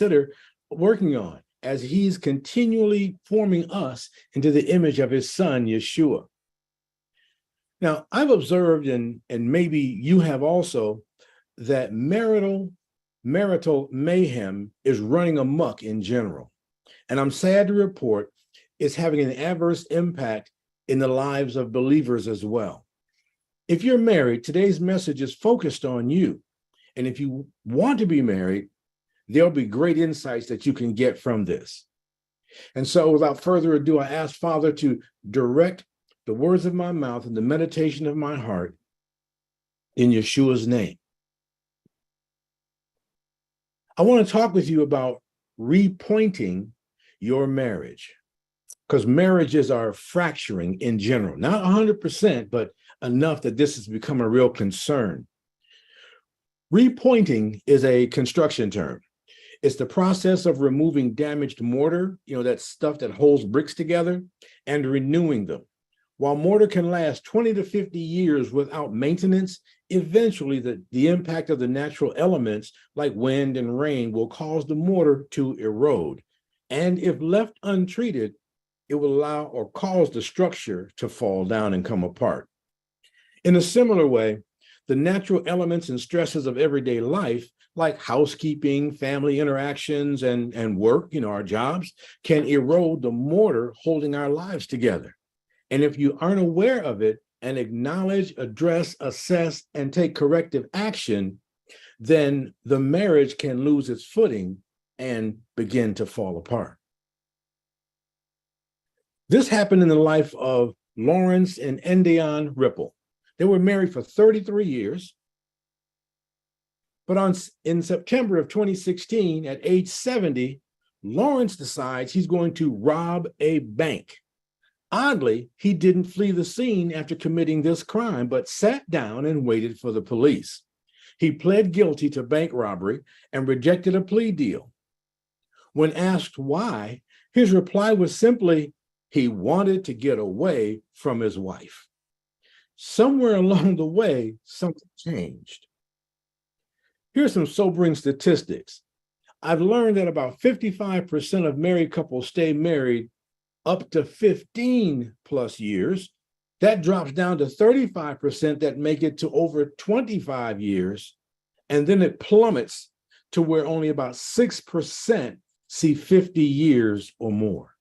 consider working on as he's continually forming us into the image of his son, Yeshua. Now, I've observed, and maybe you have also, that marital mayhem is running amok in general. And I'm sad to report it's having an adverse impact in the lives of believers as well. If you're married, today's message is focused on you. And if you want to be married, there'll be great insights that you can get from this. And so without further ado, I ask Father to direct the words of my mouth and the meditation of my heart in Yeshua's name. I want to talk with you about repointing your marriage, because marriages are fracturing in general, not 100%, but enough that this has become a real concern. Repointing is a construction term. It's the process of removing damaged mortar, that stuff that holds bricks together, and renewing them. While mortar can last 20 to 50 years without maintenance, eventually the impact of the natural elements like wind and rain will cause the mortar to erode. And if left untreated, it will allow or cause the structure to fall down and come apart. In a similar way, the natural elements and stresses of everyday life, like housekeeping, family interactions, and work, our jobs, can erode the mortar holding our lives together. And if you aren't aware of it and acknowledge, address, assess, and take corrective action, then the marriage can lose its footing and begin to fall apart. This happened in the life of Lawrence and Endion Ripple. They were married for 33 years. But in September of 2016, at age 70, Lawrence decides he's going to rob a bank. Oddly, he didn't flee the scene after committing this crime, but sat down and waited for the police. He pled guilty to bank robbery and rejected a plea deal. When asked why, his reply was simply, he wanted to get away from his wife. Somewhere along the way, something changed. Here's some sobering statistics. I've learned that about 55% of married couples stay married up to 15 plus years. That drops down to 35% that make it to over 25 years. And then it plummets to where only about 6% see 50 years or more.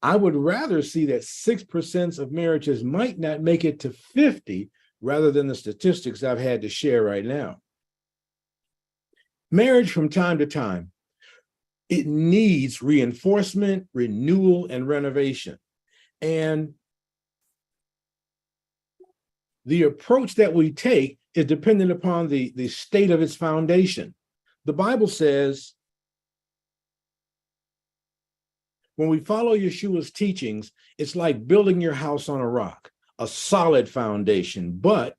I would rather see that 6% of marriages might not make it to 50 rather than the statistics I've had to share right now. Marriage from time to time, it needs reinforcement, renewal, and renovation. And the approach that we take is dependent upon the state of its foundation. The Bible says, when we follow Yeshua's teachings, it's like building your house on a rock, a solid foundation. But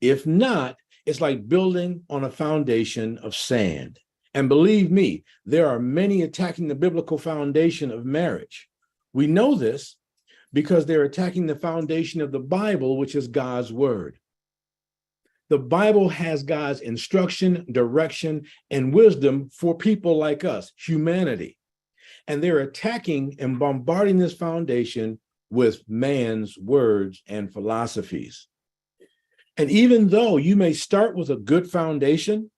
if not, it's like building on a foundation of sand. And believe me, there are many attacking the biblical foundation of marriage. We know this because they're attacking the foundation of the Bible, which is God's word. The Bible has God's instruction, direction, and wisdom for people like us, humanity. And they're attacking and bombarding this foundation with man's words and philosophies. And even though you may start with a good foundation,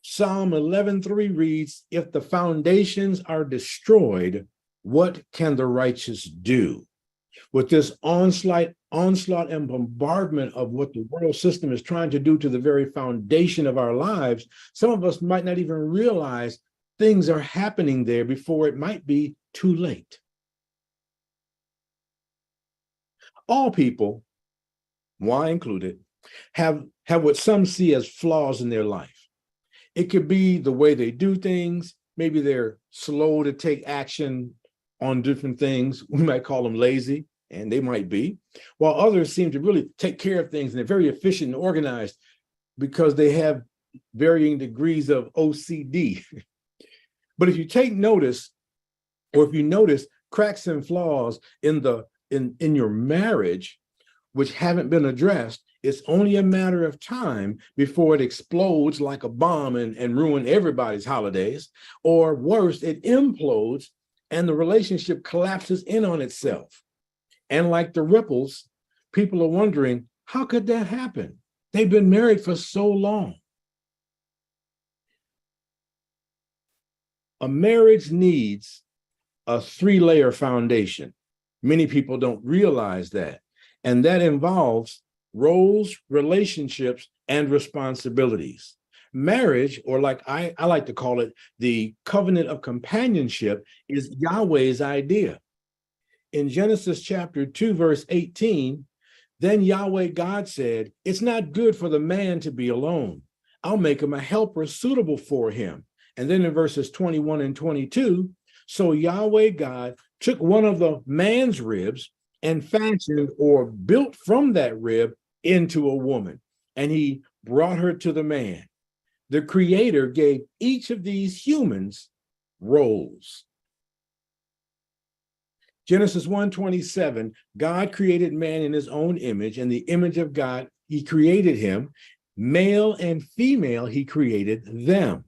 Psalm 11:3 reads, if the foundations are destroyed, what can the righteous do? With this onslaught and bombardment of what the world system is trying to do to the very foundation of our lives, some of us might not even realize things are happening there before it might be too late. All people, moi included, have what some see as flaws in their life. It could be the way they do things. Maybe they're slow to take action on different things. We might call them lazy, and they might be, while others seem to really take care of things and they're very efficient and organized because they have varying degrees of OCD. But if you take notice, or if you notice cracks and flaws in your marriage, which haven't been addressed, It's only a matter of time before it explodes like a bomb and ruin everybody's holidays, or worse, it implodes and the relationship collapses in on itself. And like the ripples, people are wondering, how could that happen? They've been married for so long. A marriage needs a 3-layer foundation. Many people don't realize that. And that involves roles, relationships, and responsibilities. Marriage, or like I like to call it, the covenant of companionship, is Yahweh's idea. In Genesis chapter 2, verse 18, then Yahweh God said, it's not good for the man to be alone. I'll make him a helper suitable for him. And then in verses 21 and 22, so Yahweh God took one of the man's ribs and fashioned or built from that rib into a woman, and he brought her to the man. The Creator gave each of these humans roles. Genesis 1:27, God created man in his own image, and the image of God, he created him. Male and female, he created them.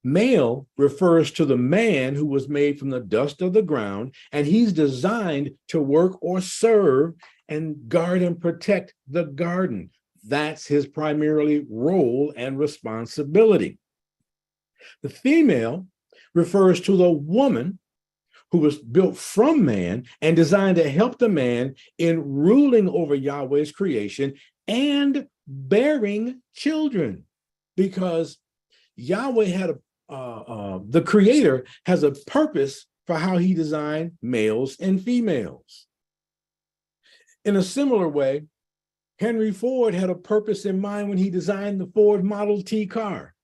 Male refers to the man who was made from the dust of the ground, and he's designed to work or serve and guard and protect the garden. That's his primarily role and responsibility. The female refers to the woman who was built from man and designed to help the man in ruling over Yahweh's creation and bearing children, because Yahweh had the Creator has a purpose for how he designed males and females. In a similar way, Henry Ford had a purpose in mind when he designed the Ford Model T car.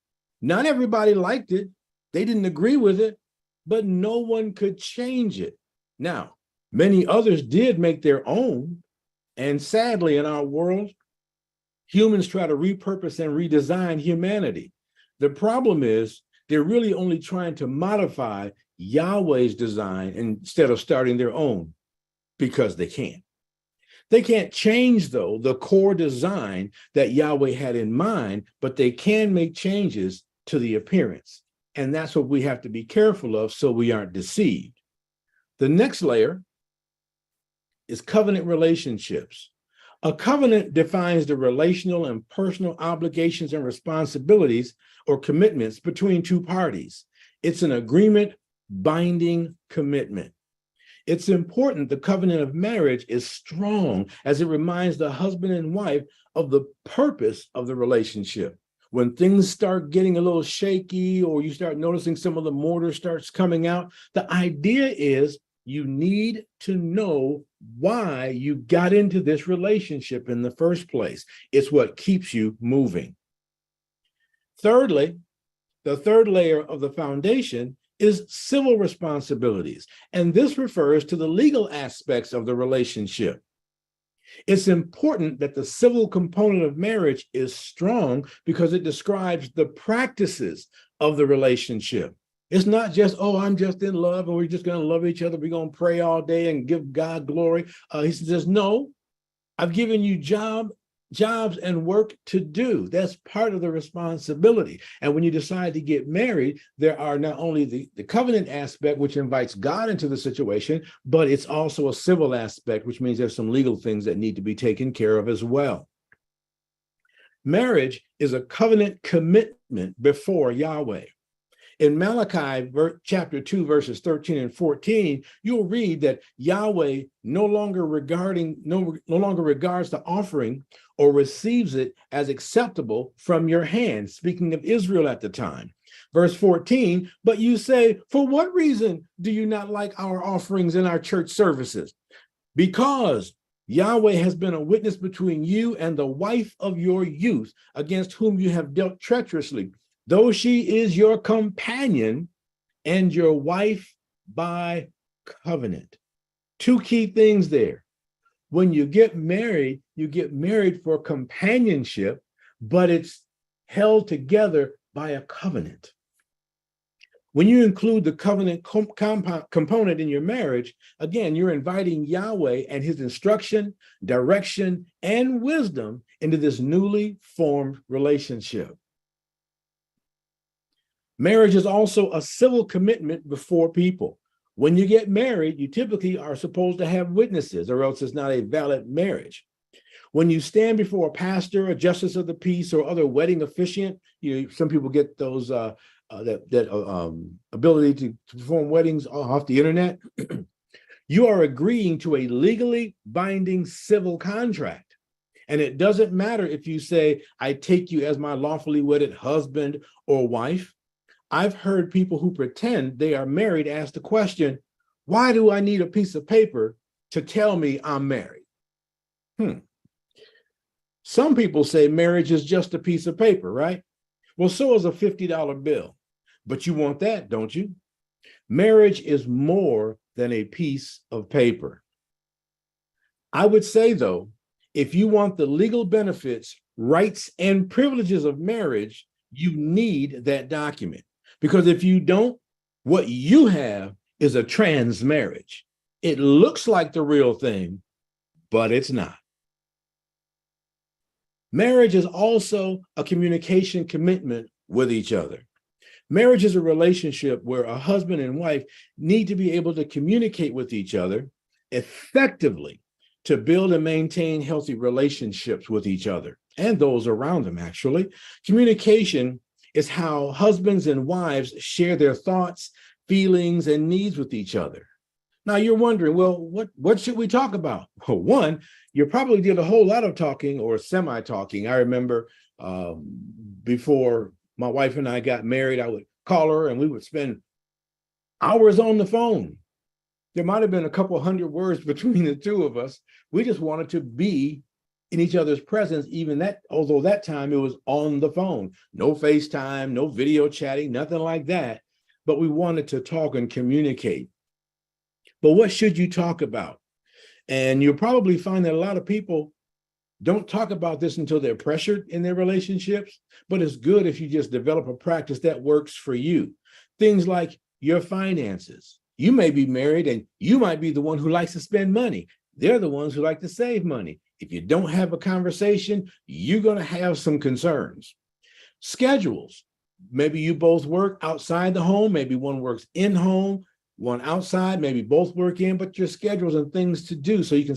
Not everybody liked it. They didn't agree with it, but no one could change it. Now, many others did make their own, and sadly in our world, humans try to repurpose and redesign humanity. The problem is they're really only trying to modify Yahweh's design instead of starting their own, because they can't. They can't change, though, the core design that Yahweh had in mind, but they can make changes to the appearance. And that's what we have to be careful of so we aren't deceived. The next layer is covenant relationships. A covenant defines the relational and personal obligations and responsibilities or commitments between two parties. It's an agreement, binding commitment. It's important the covenant of marriage is strong, as it reminds the husband and wife of the purpose of the relationship. When things start getting a little shaky, or you start noticing some of the mortar starts coming out, the idea is you need to know why you got into this relationship in the first place. It's what keeps you moving. Thirdly, the third layer of the foundation is civil responsibilities, and this refers to the legal aspects of the relationship. It's important that the civil component of marriage is strong because it describes the practices of the relationship. It's not just, oh, I'm just in love and we're just going to love each other. We're going to pray all day and give God glory. He says, no, I've given you jobs and work to do. That's part of the responsibility. And when you decide to get married, there are not only the covenant aspect, which invites God into the situation, but it's also a civil aspect, which means there's some legal things that need to be taken care of as well. Marriage is a covenant commitment before Yahweh. In Malachi chapter 2, verses 13 and 14, you'll read that Yahweh no longer regards the offering or receives it as acceptable from your hand, speaking of Israel at the time. Verse 14, but you say, for what reason do you not like our offerings in our church services? Because Yahweh has been a witness between you and the wife of your youth, against whom you have dealt treacherously, though she is your companion and your wife by covenant. Two key things there. When you get married for companionship, but it's held together by a covenant. When you include the covenant component in your marriage, again, you're inviting Yahweh and his instruction, direction, and wisdom into this newly formed relationship. Marriage is also a civil commitment before people. When you get married, you typically are supposed to have witnesses, or else it's not a valid marriage. When you stand before a pastor, a justice of the peace, or other wedding officiant, some people get those ability to perform weddings off the internet. You are agreeing to a legally binding civil contract. And it doesn't matter if you say, I take you as my lawfully wedded husband or wife. I've heard people who pretend they are married ask the question, why do I need a piece of paper to tell me I'm married? Some people say marriage is just a piece of paper, right? Well, so is a $50 bill. But you want that, don't you? Marriage is more than a piece of paper. I would say, though, if you want the legal benefits, rights, and privileges of marriage, you need that document. Because if you don't, what you have is a trans marriage. It looks like the real thing, but it's not. Marriage is also a communication commitment with each other. Marriage is a relationship where a husband and wife need to be able to communicate with each other effectively to build and maintain healthy relationships with each other and those around them, actually. Communication is how husbands and wives share their thoughts, feelings, and needs with each other. Now you're wondering, well, what should we talk about? Well, one, you probably did a whole lot of talking or semi-talking. I remember before my wife and I got married, I would call her and we would spend hours on the phone. There might have been a couple hundred words between the two of us. We just wanted to be in each other's presence, although that time it was on the phone. No FaceTime, no video chatting, nothing like that. But we wanted to talk and communicate. But what should you talk about? And you'll probably find that a lot of people don't talk about this until they're pressured in their relationships, but it's good if you just develop a practice that works for you. Things like your finances. You may be married and you might be the one who likes to spend money. They're the ones who like to save money. If you don't have a conversation, you're going to have some concerns. Schedules. Maybe you both work outside the home. Maybe one works in home, one outside. Maybe both work in, but your schedules and things to do so you can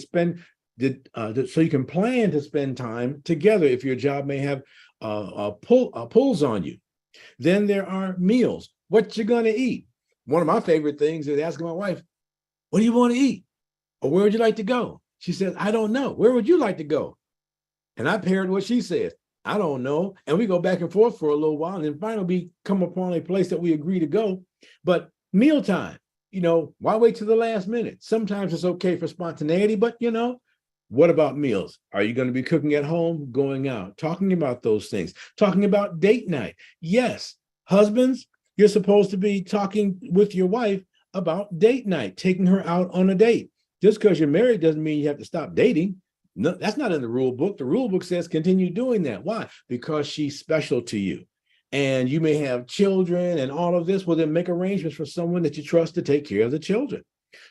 so you can plan to spend time together if your job may have pulls on you. Then there are meals. What you're going to eat. One of my favorite things is asking my wife, what do you want to eat? Or where would you like to go? She says, I don't know. Where would you like to go? And I parrot what she says. I don't know. And we go back and forth for a little while. And then finally we come upon a place that we agree to go. But mealtime, why wait till the last minute? Sometimes it's okay for spontaneity, but what about meals? Are you going to be cooking at home, going out, talking about those things, talking about date night? Yes, husbands, you're supposed to be talking with your wife about date night, taking her out on a date. Just because you're married doesn't mean you have to stop dating. No, that's not in the rule book. The rule book says continue doing that. Why? Because she's special to you. And you may have children and all of this. Well, then make arrangements for someone that you trust to take care of the children.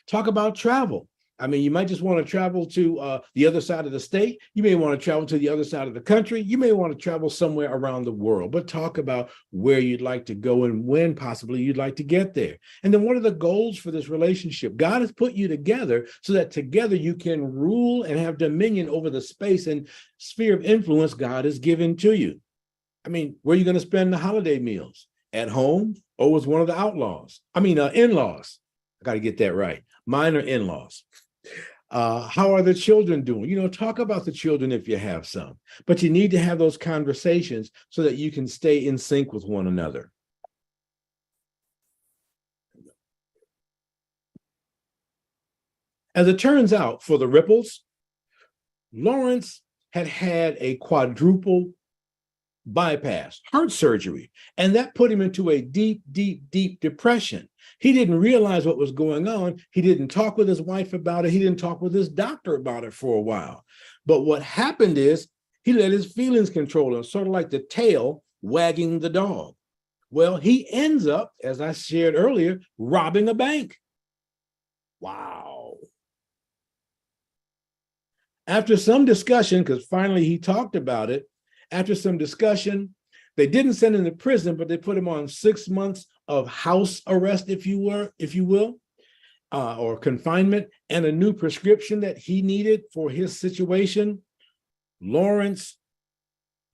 Talk about travel. I mean, you might just want to travel to the other side of the state. You may want to travel to the other side of the country. You may want to travel somewhere around the world, but talk about where you'd like to go and when possibly you'd like to get there. And then what are the goals for this relationship? God has put you together so that together you can rule and have dominion over the space and sphere of influence God has given to you. I mean, where are you going to spend the holiday meals? At home or with one of the in-laws? I got to get that right. Mine are in-laws. How are the children doing? Talk about the children if you have some, but you need to have those conversations so that you can stay in sync with one another. As it turns out, for the Ripples, Lawrence had a quadruple bypass, heart surgery, and that put him into a deep, deep, deep depression. He didn't realize what was going on. He didn't talk with his wife about it. He didn't talk with his doctor about it for a while. But what happened is he let his feelings control him, sort of like the tail wagging the dog. Well, he ends up, as I shared earlier, robbing a bank. Wow. After some discussion, because finally he talked about it, after some discussion, they didn't send him to prison, but they put him on 6 months of house arrest, if you will, or confinement, and a new prescription that he needed for his situation. Lawrence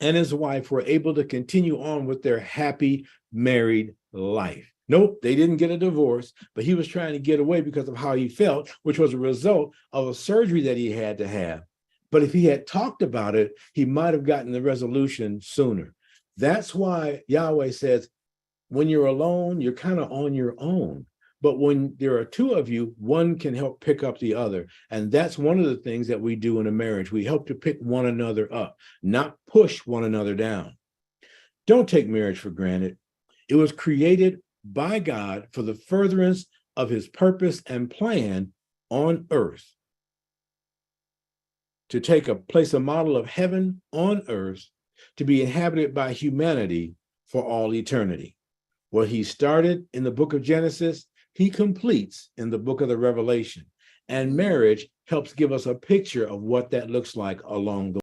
and his wife were able to continue on with their happy married life. Nope, they didn't get a divorce, but he was trying to get away because of how he felt, which was a result of a surgery that he had to have. But if he had talked about it, he might have gotten the resolution sooner. That's why Yahweh says, when you're alone, you're kind of on your own. But when there are two of you, one can help pick up the other. And that's one of the things that we do in a marriage. We help to pick one another up, not push one another down. Don't take marriage for granted. It was created by God for the furtherance of his purpose and plan on earth, to place a model of heaven on earth, to be inhabited by humanity for all eternity. What he started in the book of Genesis, he completes in the book of the Revelation. And marriage helps give us a picture of what that looks like along the way.